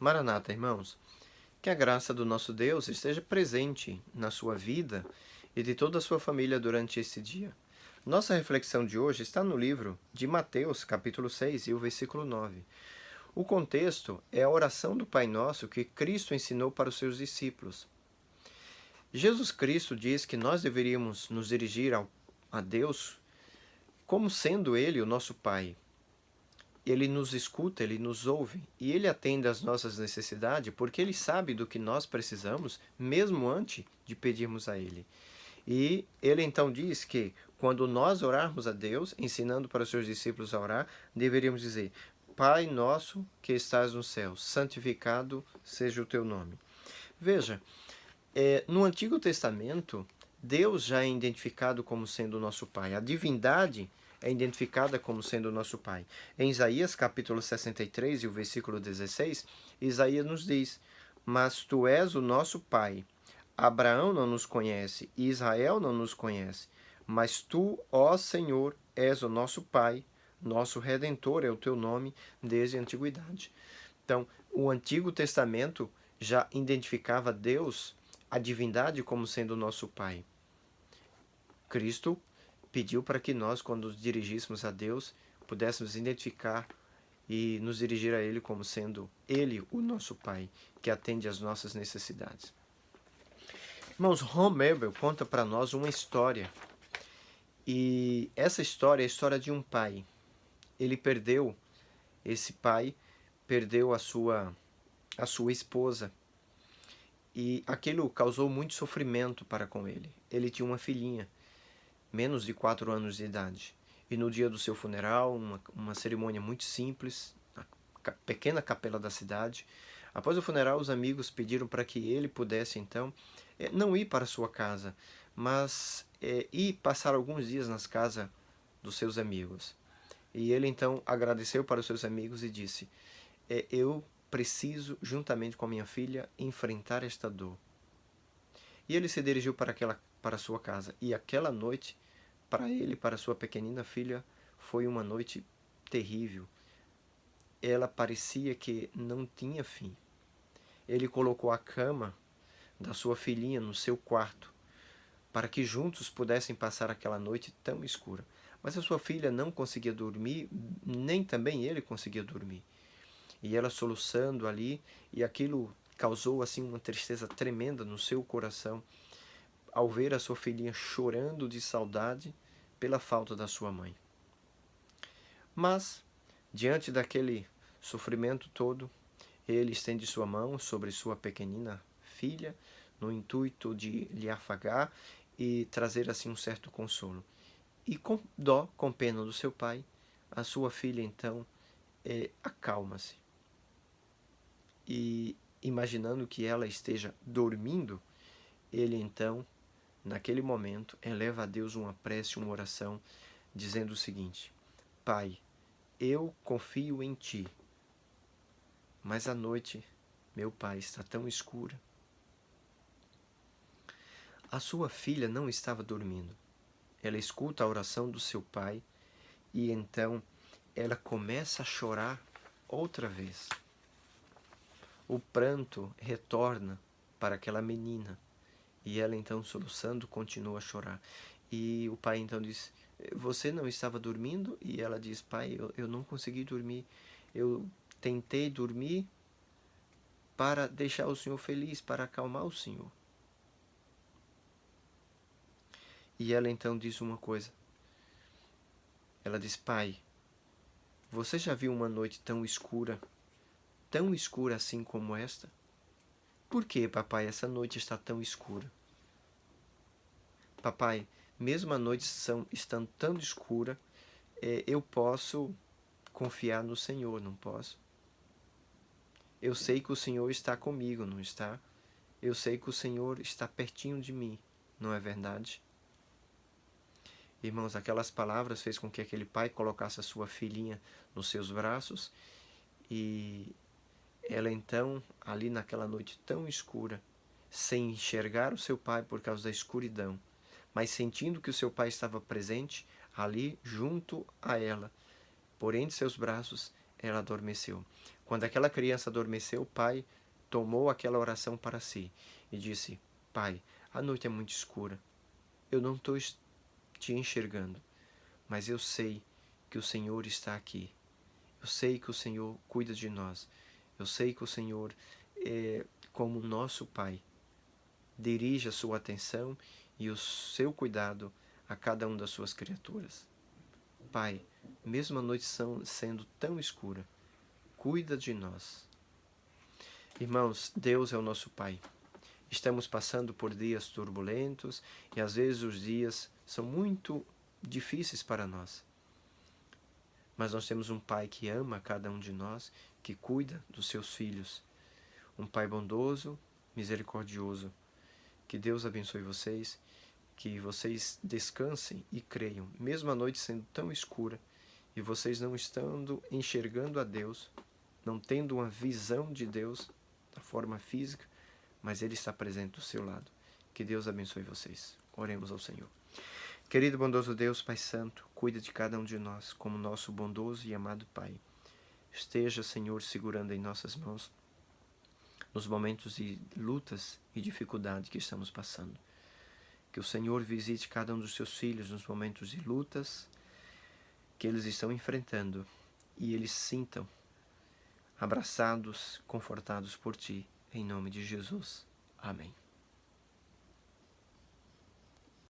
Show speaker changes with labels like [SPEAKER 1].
[SPEAKER 1] Maranata, irmãos, que a graça do nosso Deus esteja presente na sua vida e de toda a sua família durante esse dia. Nossa reflexão de hoje está no livro de Mateus, capítulo 6 e o versículo 9. O contexto é a oração do Pai Nosso que Cristo ensinou para os seus discípulos. Jesus Cristo diz que nós deveríamos nos dirigir a Deus como sendo Ele o nosso Pai. Ele nos escuta, Ele nos ouve e Ele atende às nossas necessidades porque Ele sabe do que nós precisamos, mesmo antes de pedirmos a Ele. E Ele então diz que quando nós orarmos a Deus, ensinando para os seus discípulos a orar, deveríamos dizer: Pai nosso que estás no céu, santificado seja o teu nome. Veja, no Antigo Testamento, Deus já é identificado como sendo o nosso Pai. A divindade é identificada como sendo o nosso Pai. Em Isaías capítulo 63 e o versículo 16, Isaías nos diz: Mas tu és o nosso Pai. Abraão não nos conhece e Israel não nos conhece. Mas tu, ó Senhor, és o nosso Pai, nosso Redentor é o teu nome desde a antiguidade. Então, o Antigo Testamento já identificava Deus, a divindade, como sendo o nosso Pai. Cristo pediu para que nós, quando nos dirigíssemos a Deus, pudéssemos identificar e nos dirigir a Ele como sendo Ele o nosso Pai, que atende às nossas necessidades. Irmãos, Ron Mabel conta para nós uma história. E essa história é a história de um pai. Esse pai perdeu a sua esposa. E aquilo causou muito sofrimento para com ele. Ele tinha uma filhinha, menos de 4 anos de idade. E no dia do seu funeral, uma cerimônia muito simples, na pequena capela da cidade. Após o funeral, os amigos pediram para que ele pudesse, então, não ir para sua casa, mas ir passar alguns dias nas casas dos seus amigos. E ele, então, agradeceu para os seus amigos e disse: eu preciso, juntamente com a minha filha, enfrentar esta dor. E ele se dirigiu para sua casa. E aquela noite, para ele, para sua pequenina filha, foi uma noite terrível. Ela parecia que não tinha fim. Ele colocou a cama da sua filhinha no seu quarto, para que juntos pudessem passar aquela noite tão escura. Mas a sua filha não conseguia dormir, nem também ele conseguia dormir. E ela soluçando ali, e aquilo causou assim uma tristeza tremenda no seu coração, ao ver a sua filhinha chorando de saudade pela falta da sua mãe. Mas, diante daquele sofrimento todo, ele estende sua mão sobre sua pequenina filha, no intuito de lhe afagar e trazer assim um certo consolo. E com dó, com pena do seu pai, a sua filha então acalma-se. E imaginando que ela esteja dormindo, ele então, naquele momento, eleva a Deus uma prece, uma oração, dizendo o seguinte: Pai, eu confio em Ti, mas a noite, meu Pai, está tão escura. A sua filha não estava dormindo. Ela escuta a oração do seu pai e então ela começa a chorar outra vez. O pranto retorna para aquela menina e ela então, soluçando, continua a chorar. E o pai então diz: Você não estava dormindo? E ela diz: Pai, eu não consegui dormir. Eu tentei dormir para deixar o Senhor feliz, para acalmar o Senhor. E ela então diz uma coisa. Ela diz: Pai, você já viu uma noite tão escura assim como esta? Por que, papai, essa noite está tão escura? Papai, mesmo a noite estando tão escura, eu posso confiar no Senhor, não posso? Eu sei que o Senhor está comigo, não está? Eu sei que o Senhor está pertinho de mim, não é verdade? Irmãos, aquelas palavras fez com que aquele pai colocasse a sua filhinha nos seus braços e ela então, ali naquela noite tão escura, sem enxergar o seu pai por causa da escuridão, mas sentindo que o seu pai estava presente ali junto a ela, por entre seus braços, ela adormeceu. Quando aquela criança adormeceu, o pai tomou aquela oração para si e disse: Pai, a noite é muito escura, eu não estou te enxergando, mas eu sei que o Senhor está aqui. Eu sei que o Senhor cuida de nós. Eu sei que o Senhor, como nosso Pai, dirige a sua atenção e o seu cuidado a cada uma das suas criaturas. Pai, mesmo a noite sendo tão escura, cuida de nós. Irmãos, Deus é o nosso Pai. Estamos passando por dias turbulentos e às vezes os dias são muito difíceis para nós. Mas nós temos um Pai que ama cada um de nós, que cuida dos seus filhos. Um Pai bondoso, misericordioso. Que Deus abençoe vocês, que vocês descansem e creiam, mesmo a noite sendo tão escura e vocês não estando enxergando a Deus, não tendo uma visão de Deus da forma física, mas Ele está presente do seu lado. Que Deus abençoe vocês. Oremos ao Senhor. Querido bondoso Deus, Pai Santo, cuida de cada um de nós como nosso bondoso e amado Pai. Esteja, Senhor, segurando em nossas mãos nos momentos de lutas e dificuldade que estamos passando. Que o Senhor visite cada um dos seus filhos nos momentos de lutas que eles estão enfrentando e eles sintam abraçados, confortados por Ti, em nome de Jesus. Amém.